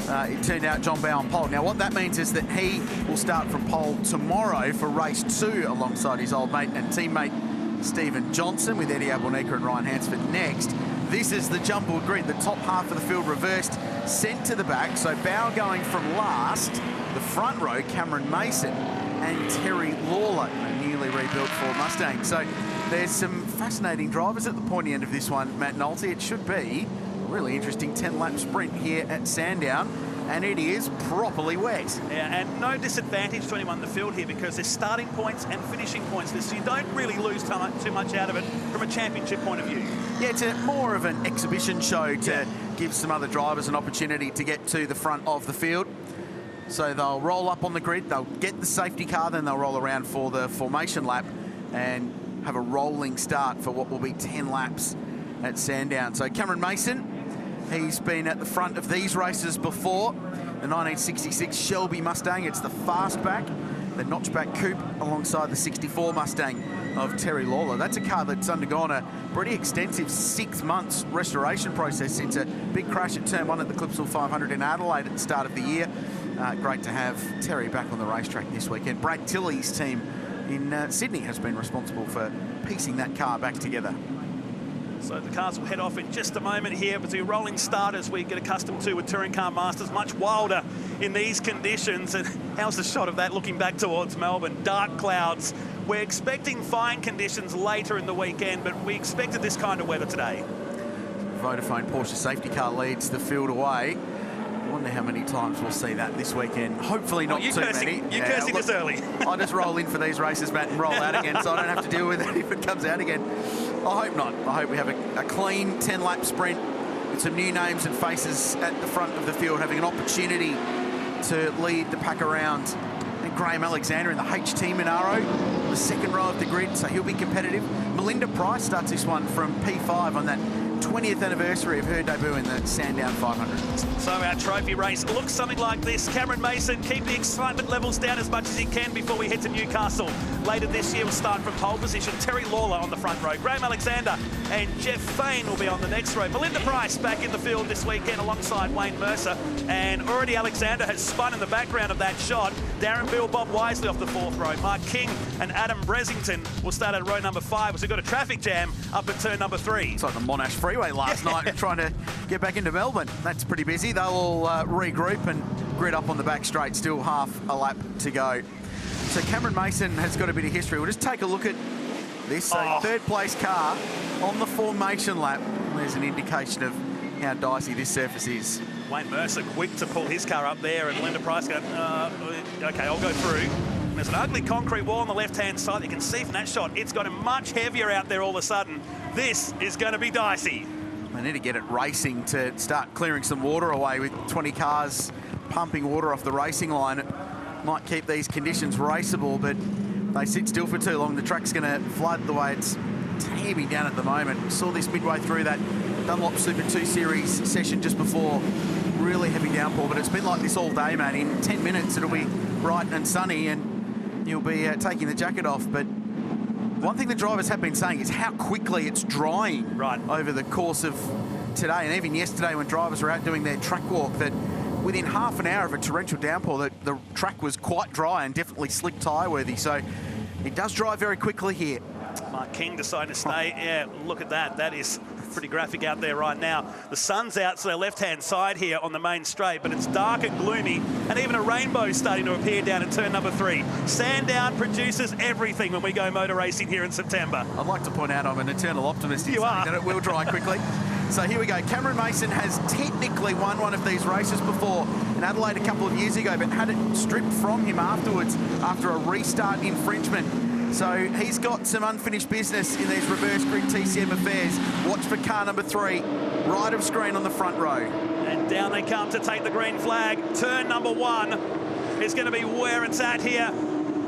it turned out John Bowe on pole. Now, what that means is that he will start from pole tomorrow for race 2 alongside his old mate and teammate Stephen Johnson, with Eddie Abelnica and Ryan Hansford next. This is the jumbled grid, the top half of the field reversed, sent to the back. So Bowe going from last, the front row, Cameron Mason and Terry Lawler, a newly rebuilt Ford Mustang. So there's some fascinating drivers at the pointy end of this one, Matt Nolte. It should be a really interesting 10-lap sprint here at Sandown, and it is properly wet. Yeah, and no disadvantage to anyone in the field here because there's starting points and finishing points. So you don't really lose too much out of it from a championship point of view. Yeah, it's more of an exhibition show to give some other drivers an opportunity to get to the front of the field. So they'll roll up on the grid, they'll get the safety car, then they'll roll around for the formation lap and have a rolling start for what will be 10 laps at Sandown. So Cameron Mason, he's been at the front of these races before. The 1966 Shelby Mustang, it's the fastback, the notchback coupe alongside the 64 Mustang of Terry Lawler. That's a car that's undergone a pretty extensive 6 months restoration process since a big crash at Turn 1 at the Clipsal 500 in Adelaide at the start of the year. Great to have Terry back on the racetrack this weekend. Brad Tilley's team in Sydney has been responsible for piecing that car back together. So the cars will head off in just a moment here, but the rolling start as we get accustomed to with Touring Car Masters, much wilder in these conditions. And how's the shot of that looking back towards Melbourne? Dark clouds. We're expecting fine conditions later in the weekend, but we expected this kind of weather today. Vodafone Porsche safety car leads the field away. I wonder how many times we'll see that this weekend. Hopefully not too many. You're cursing this early. I just roll in for these races, Matt, and roll out again, so I don't have to deal with it if it comes out again. I hope not. I hope we have a clean 10-lap sprint with some new names and faces at the front of the field, having an opportunity to lead the pack around. And Graham Alexander in the HT Monaro, the second row of the grid, so he'll be competitive. Melinda Price starts this one from P5 on that 20th anniversary of her debut in the Sandown 500. So our trophy race looks something like this. Cameron Mason, keep the excitement levels down as much as he can before we head to Newcastle. Later this year, we'll start from pole position. Terry Lawler on the front row. Graham Alexander and Jeff Fain will be on the next row. Melinda Price back in the field this weekend alongside Wayne Mercer. And already Alexander has spun in the background of that shot. Darren Bill, Bob Wisely off the 4th row. Mark King and Adam Bresington will start at row number 5 as we've got a traffic jam up at turn number 3. It's like the Monash Freeway last night trying to get back into Melbourne. That's pretty busy. They'll all regroup and grid up on the back straight. Still half a lap to go. So Cameron Mason has got a bit of history. We'll just take a look at this. Third place car on the formation lap. There's an indication of how dicey this surface is. Wayne Mercer quick to pull his car up there, and Linda Price going, okay, I'll go through. There's an ugly concrete wall on the left-hand side. You can see from that shot, it's got much heavier out there all of a sudden. This is going to be dicey. They need to get it racing to start clearing some water away with 20 cars pumping water off the racing line. It might keep these conditions raceable, but they sit still for too long. The track's going to flood the way it's tearing down at the moment. We saw this midway through that Dunlop Super 2 Series session just before. Really heavy downpour, but it's been like this all day, man. In 10 minutes, it'll be bright and sunny, and you'll be taking the jacket off. But one thing the drivers have been saying is how quickly it's drying over the course of today, and even yesterday when drivers were out doing their track walk, that within half an hour of a torrential downpour, the track was quite dry and definitely slick tyre worthy. So it does dry very quickly here. Mark King decided to stay. Yeah, look at that. That is pretty graphic out there right now. The sun's out to the left-hand side here on the main straight, but it's dark and gloomy, and even a rainbow starting to appear down at turn number 3. Sandown produces everything when we go motor racing here in September. I'd like to point out I'm an eternal optimist. You are. That it will dry quickly. So here we go. Cameron Mason has technically won one of these races before in Adelaide a couple of years ago, but had it stripped from him afterwards after a restart infringement. So he's got some unfinished business in these reverse grid TCM affairs. Watch for car number 3, right of screen on the front row. And down they come to take the green flag. Turn number 1 is going to be where it's at here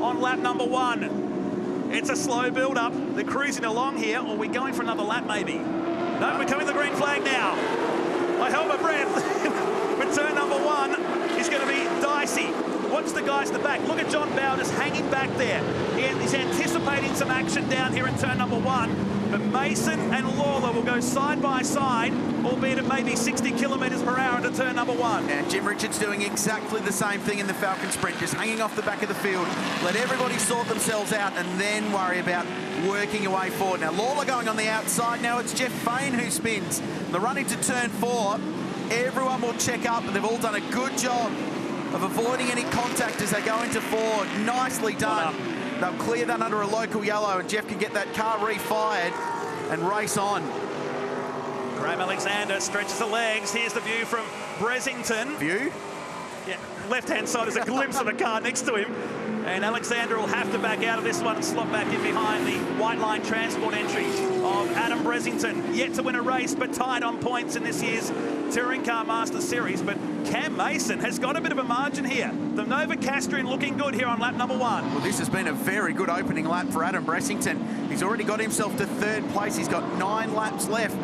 on lap number 1. It's a slow build-up. They're cruising along here. Or are we going for another lap, maybe? No, we're coming to the green flag now. I held my breath. But turn number 1 is going to be dicey. Watch the the guys in the back. Look at John Bowe just hanging back there. He's anticipating some action down here in turn number 1. But Mason and Lawler will go side by side, albeit at maybe 60 kilometres per hour into turn number 1. And Jim Richards doing exactly the same thing in the Falcon Sprint, just hanging off the back of the field. Let everybody sort themselves out and then worry about working your way forward. Now, Lawler going on the outside. Now it's Jeff Fain who spins. The run into turn 4, everyone will check up, and they've all done a good job of avoiding any contact as they go into 4. Nicely done. They'll clear that under a local yellow, and Jeff can get that car refired and race on. Graham Alexander stretches the legs. Here's the view from Bressington. View? Yeah, left-hand side is a glimpse of the car next to him. And Alexander will have to back out of this one and slot back in behind the white line transport entry of Adam Bressington. Yet to win a race, but tied on points in this year's Touring Car Masters Series. But Cam Mason has got a bit of a margin here. The Nova Castrian looking good here on lap number 1. Well, this has been a very good opening lap for Adam Bressington. He's already got himself to 3rd place. He's got 9 laps left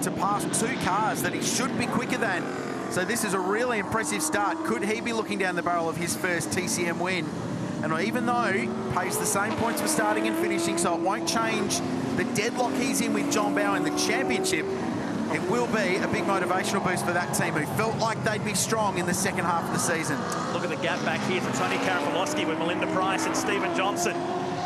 to pass 2 cars that he should be quicker than. So this is a really impressive start. Could he be looking down the barrel of his first TCM win? And even though he pays the same points for starting and finishing, so it won't change the deadlock he's in with John Bowe in the championship, it will be a big motivational boost for that team who felt like they'd be strong in the second half of the season. Look at the gap back here to Tony Karafalowski with Melinda Price and Stephen Johnson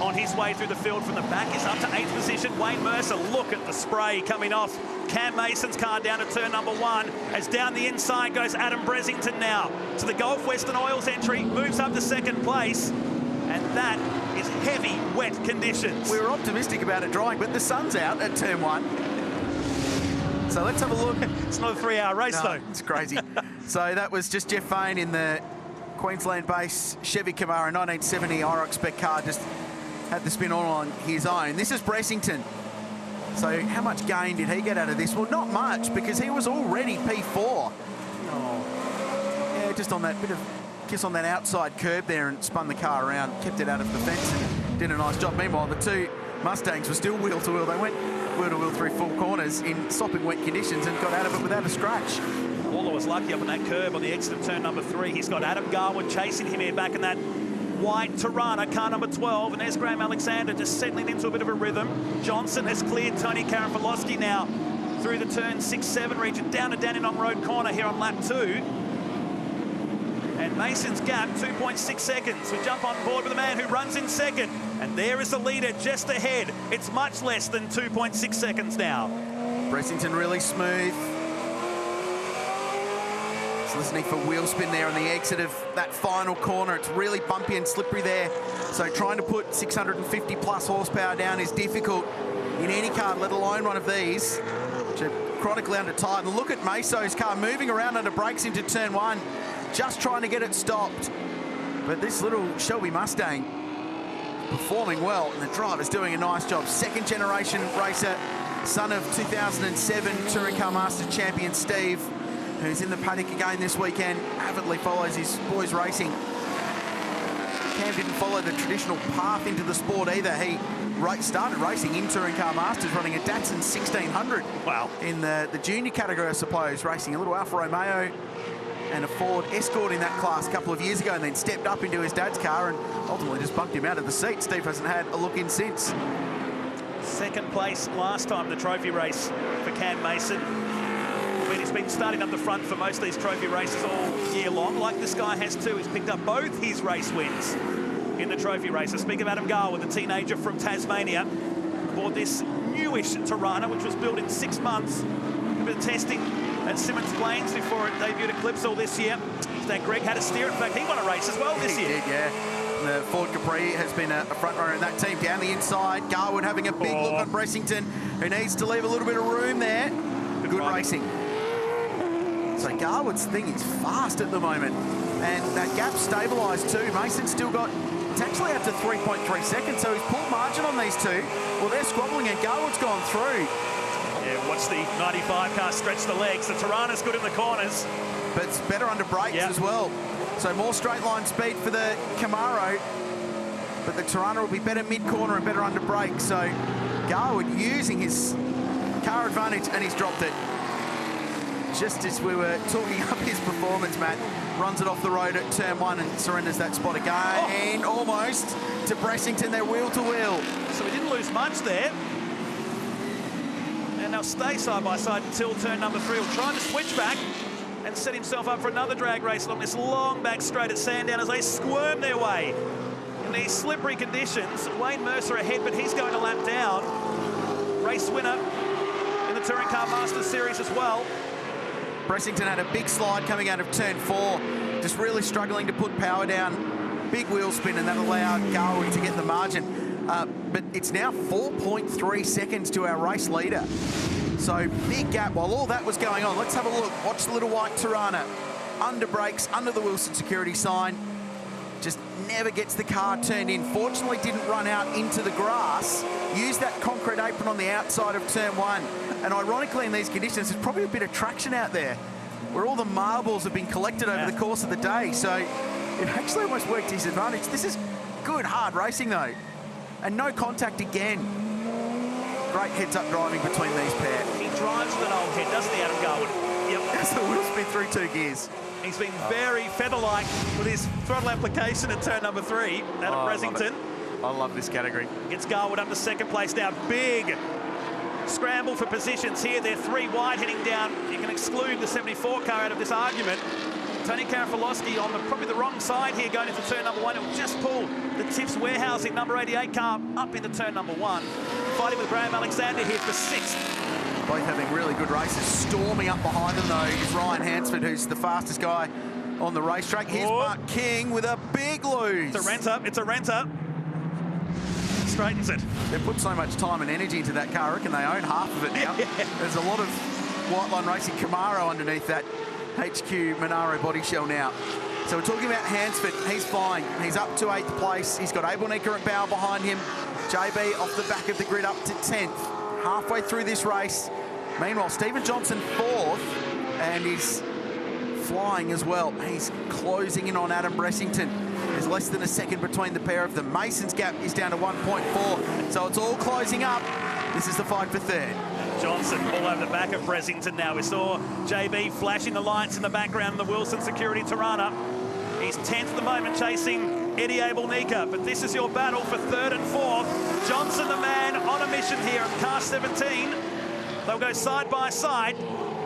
on his way through the field from the back. Is up to 8th position. Wayne Mercer, look at the spray coming off Cam Mason's car down to turn number 1. As down the inside goes Adam Bressington now to the Gulf Western Oils entry, moves up to 2nd place. And that is heavy, wet conditions. We were optimistic about it drying, but the sun's out at turn 1. So let's have a look. It's not a 3-hour race, though. It's crazy. So that was just Jeff Fain in the Queensland-based Chevy Camaro 1970 IROC spec car, just had the spin on his own. This is Bressington. So how much gain did he get out of this? Well, not much, because he was already P4. Oh. Yeah, just on that bit of kiss on that outside curb there and spun the car around, kept it out of the fence and did a nice job. Meanwhile, the 2 Mustangs were still wheel to wheel. They went wheel to wheel through full corners in sopping wet conditions and got out of it without a scratch. Lawler was lucky up on that curb on the exit of turn number 3. He's got Adam Garwood chasing him here back in that white Tirana, car number 12. And there's Graham Alexander just settling into a bit of a rhythm. Johnson has cleared Tony Karafalowski now through the turn 6-7 region down to Dandenong Road corner here on lap 2. And Mason's gap, 2.6 seconds. We jump on board with the man who runs in 2nd. And there is the leader just ahead. It's much less than 2.6 seconds now. Bressington really smooth. Just listening for wheel spin there on the exit of that final corner. It's really bumpy and slippery there. So trying to put 650 plus horsepower down is difficult in any car, let alone one of these, which are chronically under tired. And look at Meso's car moving around under brakes into turn 1. Just trying to get it stopped. But this little Shelby Mustang performing well, and the driver's doing a nice job. 2nd generation racer, son of 2007 Touring Car Masters champion Steve, who's in the paddock again this weekend, avidly follows his boys racing. Cam didn't follow the traditional path into the sport either. He started racing in Touring Car Masters, running a Datsun 1600. Wow. In the junior category, I suppose, racing a little Alfa Romeo and a Ford Escort in that class a couple of years ago, and then stepped up into his dad's car and ultimately just bumped him out of the seat. Steve hasn't had a look in since. 2nd place last time the trophy race for Cam Mason. I mean, he's been starting up the front for most of these trophy races all year long, like this guy has too. He's picked up both his race wins in the trophy races. Speak of Adam Garwood, the teenager from Tasmania, aboard this newish Tirana, which was built in 6 months. A bit of testing at Simmons Plains before it debuted at Clipsal this year. That Greg had to steer. In fact, he won a race as well this year. He did, yeah. The Ford Capri has been a front runner in that team. Down the inside, Garwood having a big look on Bressington, who needs to leave a little bit of room there. Good racing. So Garwood's thing is fast at the moment. And that gap stabilised too. Mason's still got, it's actually up to 3.3 seconds, so he's pulled margin on these 2. Well, they're squabbling and Garwood's gone through. Yeah, watch the 95 car stretch the legs. The Tirana's good in the corners. But it's better under brakes as well. So more straight line speed for the Camaro. But the Tirana will be better mid-corner and better under brakes. So Garwood using his car advantage, and he's dropped it. Just as we were talking up his performance, Matt. runs it off the road at turn 1 and surrenders that spot again. Almost to Bressington. They're wheel to wheel. So we didn't lose much there. And they'll stay side by side until turn number 3. Will try to switch back and set himself up for another drag race along this long back straight at Sandown as they squirm their way in these slippery conditions. Wayne Mercer ahead, but he's going a lap down. Race winner in the Touring Car Masters Series as well. Bressington had a big slide coming out of turn 4, just really struggling to put power down. Big wheel spin, and that allowed Garwood to get the margin. But it's now 4.3 seconds to our race leader. So big gap. While all that was going on, let's have a look. Watch the little white Tirana. Under brakes, under the Wilson security sign. Just never gets the car turned in. Fortunately didn't run out into the grass. Used that concrete apron on the outside of turn 1. And ironically in these conditions, there's probably a bit of traction out there where all the marbles have been collected over the course of the day. So it actually almost worked to his advantage. This is good, hard racing though. And no contact again. Great heads-up driving between these pair. He drives with an old head, doesn't he, Adam Garwood? Yep. As the wheel spin through 2 gears. He's been very feather-like with his throttle application at turn number 3 out of Bressington. I love this category. Gets Garwood up to second place now. Big scramble for positions here. They're 3 wide heading down. You can exclude the 74 car out of this argument. Tony Karafalowski on probably the wrong side here going into turn number 1. He'll just pull the Tips Warehousing number 88 car up into turn number 1. Fighting with Graham Alexander here for 6th. Both having really good races. Storming up behind them though is Ryan Hansford, who's the fastest guy on the racetrack. Here's Mark King with a big lose. It's a renter. It's a renter. Straightens it. They've put so much time and energy into that car. I reckon they own half of it now. There's a lot of White Line Racing Camaro underneath that HQ Monaro body shell now. So we're talking about Hansford. He's fine. He's up to 8th place. He's got Abel Necker and Bauer behind him. JB off the back of the grid up to 10th. Halfway through this race. Meanwhile, Stephen Johnson 4th, and he's flying as well. He's closing in on Adam Bressington. There's less than a second between the pair of them. Mason's gap is down to 1.4, so it's all closing up. This is the fight for 3rd. Johnson all over the back of Bressington now. We saw JB flashing the lights in the background of the Wilson Security Tirana. He's 10th at the moment, chasing Eddie Abel-Nika, but this is your battle for 3rd and 4th. Johnson, the man, on a mission here at car 17. They'll go side by side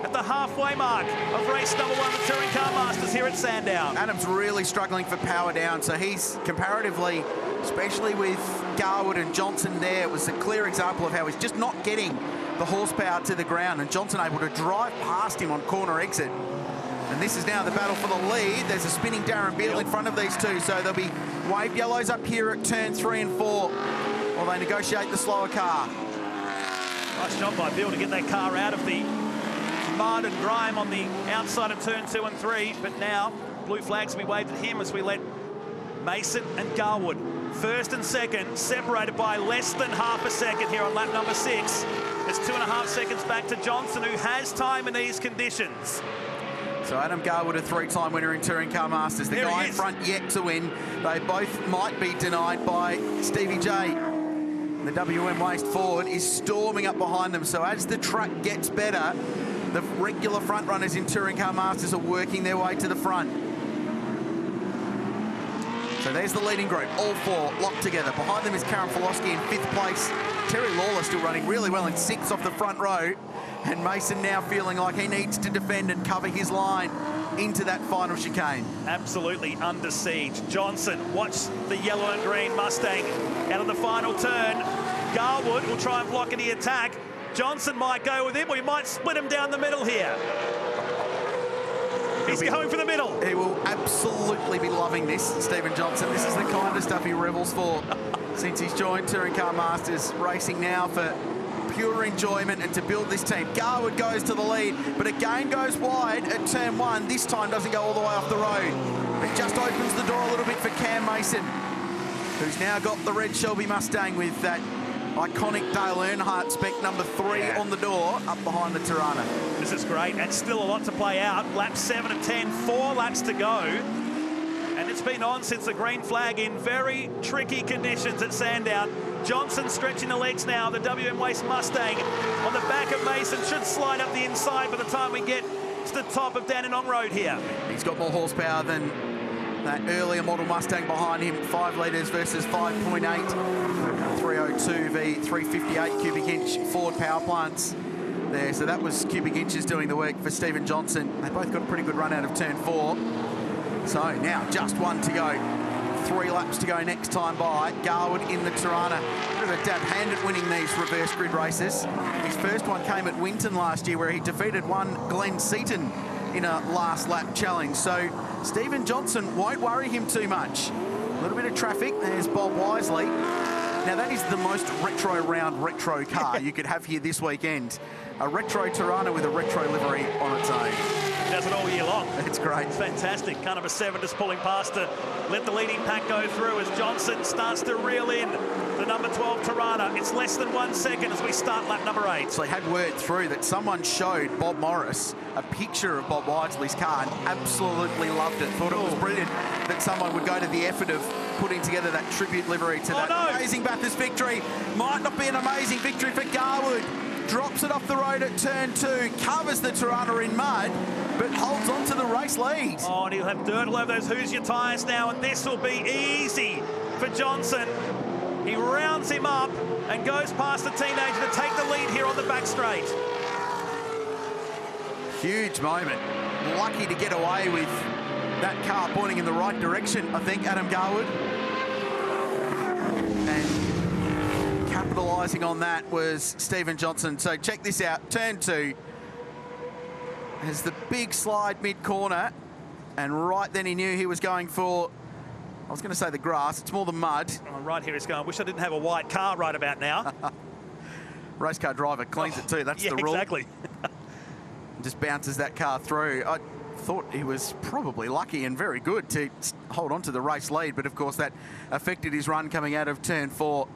at the halfway mark of race number 1 of the Touring Car Masters here at Sandown. Adam's really struggling for power down, so he's comparatively, especially with Garwood and Johnson there, it was a clear example of how he's just not getting the horsepower to the ground, and Johnson able to drive past him on corner exit. And this is now the battle for the lead. There's a spinning Darren Beale in front of these two, so there'll be wave yellows up here at turn 3 and 4 while they negotiate the slower car. Nice job by Beale to get that car out of the mud and grime on the outside of turn 2 and 3, but now blue flags will be waved at him as we let Mason and Garwood, 1st and 2nd, separated by less than half a second here on lap number 6. There's 2.5 seconds back to Johnson, who has time in these conditions. So Adam Garwood, a 3-time winner in Touring Car Masters. The guy in front yet to win. They both might be denied by Stevie J. The WM Waste Ford is storming up behind them. So as the track gets better, the regular front runners in Touring Car Masters are working their way to the front. So there's the leading group, all 4 locked together. Behind them is Karen Folosky in 5th place. Terry Lawler still running really well in 6th off the front row. And Mason now feeling like he needs to defend and cover his line into that final chicane. Absolutely under siege. Johnson, watch the yellow and green Mustang out of the final turn. Garwood will try and block any attack. Johnson might go with him, or he might split him down the middle here. He's going for the middle. He will absolutely be loving this, Stephen Johnson. This is the kind of stuff he revels for since he's joined Touring Car Masters, racing now for pure enjoyment and to build this team. Garwood goes to the lead, but again goes wide at turn 1. This time doesn't go all the way off the road. It just opens the door a little bit for Cam Mason, who's now got the red Shelby Mustang with that iconic Dale Earnhardt spec number 3 on the door up behind the Tirana. This is great, and still a lot to play out. Lap 7 of 10, 4 laps to go. And it's been on since the green flag in very tricky conditions at Sandown. Johnson stretching the legs now. The WM Waste Mustang on the back of Mason should slide up the inside by the time we get to the top of Dandenong Road here. He's got more horsepower than that earlier model Mustang behind him. 5 litres versus 5.8. 302 v 358 cubic inch Ford power plants there. So that was cubic inches doing the work for Stephen Johnson. They both got a pretty good run out of turn 4. So now just 1 to go. 3 laps to go next time by. Garwood in the Tirana. Bit of a dab hand at winning these reverse grid races. His first one came at Winton last year, where he defeated one Glenn Seaton in a last lap challenge. So Stephen Johnson won't worry him too much. A little bit of traffic. There's Bob Wisely. Now that is the most retro round retro car you could have here this weekend. A retro Tirana with a retro livery on its own. Does it all year long. It's great. It's fantastic. Kind of a 7 just pulling past to let the leading pack go through as Johnson starts to reel in the number 12 Tirana. It's less than 1 second as we start lap number 8. So they had word through that someone showed Bob Morris a picture of Bob Wisely's car and absolutely loved it. Thought it was brilliant that someone would go to the effort of putting together that tribute livery to that amazing Bathurst victory. Might not be an amazing victory for Garwood. Drops it off the road at turn 2, covers the Tirana in mud, but holds on to the race lead. Oh, and he'll have dirt all over those Hoosier tyres now, and this will be easy for Johnson. He rounds him up and goes past the teenager to take the lead here on the back straight. Huge moment. Lucky to get away with that car pointing in the right direction, I think, Adam Garwood. And capitalising on that was Stephen Johnson. So check this out. Turn 2. There's the big slide mid-corner. And right then he knew he was going for, I was going to say the grass. It's more the mud. Oh, right here he's going, wish I didn't have a white car right about now. Race car driver cleans it too. That's the rule. Exactly. Just bounces that car through. I thought he was probably lucky and very good to hold on to the race lead. But, of course, that affected his run coming out of turn 4.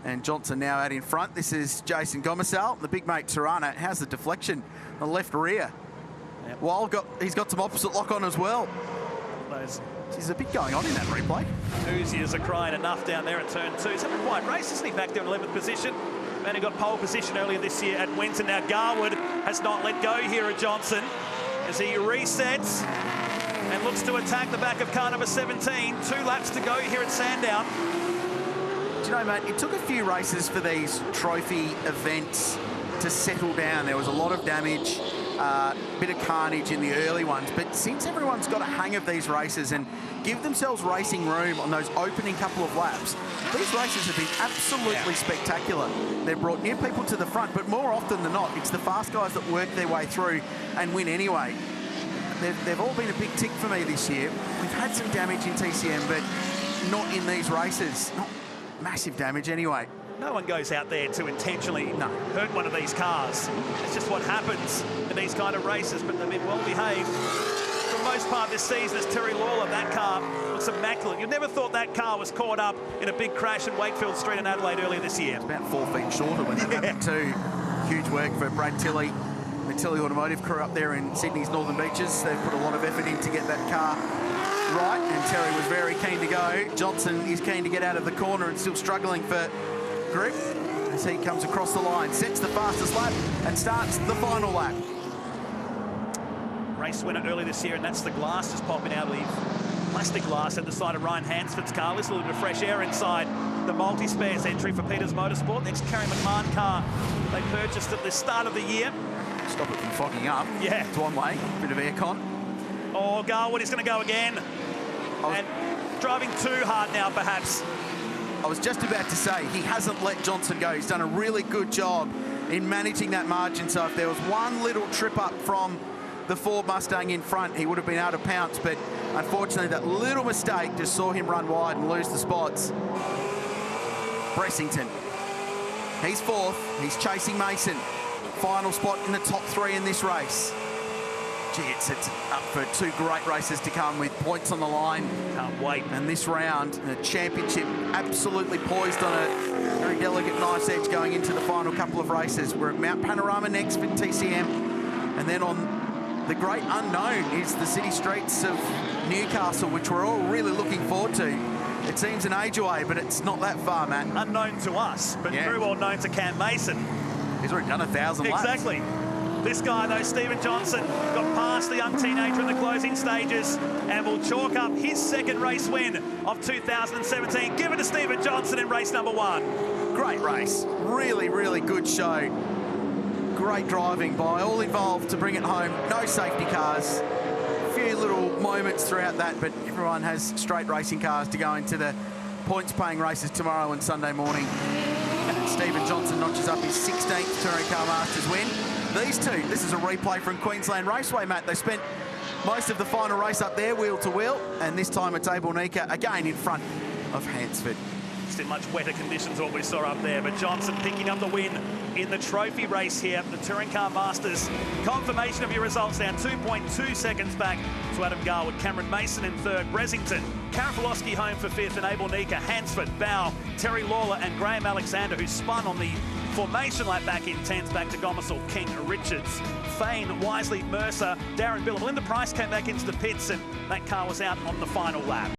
And Johnson now out in front. This is Jason Gomersal, the big mate Tirana. How's the deflection? The left rear. Yep. Well, he's got some opposite lock on as well. There's a bit going on in that replay. Hoosiers are crying enough down there at turn 2. He's having a quiet race, isn't he? Back there in 11th position. Man, he got pole position earlier this year at Winton. Now Garwood has not let go here at Johnson as he resets and looks to attack the back of car number 17. 2 laps to go here at Sandown. Do you know, mate, it took a few races for these trophy events to settle down. There was a lot of damage, bit of carnage in the early ones, but since everyone's got a hang of these races and give themselves racing room on those opening couple of laps, these races have been absolutely spectacular. They've brought new people to the front, but more often than not, it's the fast guys that work their way through and win anyway. They've all been a big tick for me this year. We've had some damage in TCM, but not in these races. Not massive damage anyway. No one goes out there to intentionally hurt one of these cars. It's just what happens in these kind of races, but they've been well behaved. For the most part this season, as Terry Lawler, that car looks immaculate. You never thought that car was caught up in a big crash in Wakefield Street in Adelaide earlier this year. It's about 4 feet shorter when that happened too. Huge work for Brad Tilley, the Tilley Automotive crew up there in Sydney's Northern Beaches. They've put a lot of effort in to get that car right, and Terry was very keen to go. Johnson is keen to get out of the corner and still struggling for grip as he comes across the line, sets the fastest lap and starts the final lap. Race winner early this year, and that's the glass just popping out of the plastic glass at the side of Ryan Hansford's car. This little bit of fresh air inside the multi-spares entry for Peters Motorsport. Next Kerry McMahon car they purchased at the start of the year. Stop it from fogging up. Yeah. It's one way, bit of aircon. Oh, Garwood is going to go again. And driving too hard now, perhaps. I was just about to say, he hasn't let Johnson go. He's done a really good job in managing that margin. So if there was one little trip up from the Ford Mustang in front, he would have been able to pounce. But unfortunately, that little mistake just saw him run wide and lose the spots. Bressington. He's 4th. He's chasing Mason. Final spot in the top 3 in this race. Gee, it sets up for 2 great races to come with points on the line. Can't wait. And this round, the championship absolutely poised on a very delicate knife's edge going into the final couple of races. We're at Mount Panorama next for TCM. And then on the great unknown is the city streets of Newcastle, which we're all really looking forward to. It seems an age away, but it's not that far, Matt. Unknown to us, but very well known to Cam Mason. He's already done 1,000 laps. Exactly. This guy, though, Stephen Johnson, got past the young teenager in the closing stages and will chalk up his second race win of 2017. Give it to Stephen Johnson in race number 1. Great race. Really, really good show. Great driving by all involved to bring it home. No safety cars. A few little moments throughout that, but everyone has straight racing cars to go into the points-paying races tomorrow and Sunday morning. And Stephen Johnson notches up his 16th Touring Car Masters win. These two, this is a replay from Queensland Raceway, Matt. They spent most of the final race up there, wheel to wheel, and this time it's Abel Nika again in front of Hansford. Just in much wetter conditions what we saw up there, but Johnson picking up the win in the trophy race here, the Touring Car Masters. Confirmation of your results now, 2.2 seconds back to Adam Garwood. Cameron Mason in third, Bressington, Karen Filosky home for fifth, and Abel Nika, Hansford, Bow, Terry Lawler and Graham Alexander, who spun on the formation lap back in 10th, back to Gomersall, King, Richards, Fane, Wisely, Mercer, Darren Bill. Linda Price came back into the pits and that car was out on the final lap.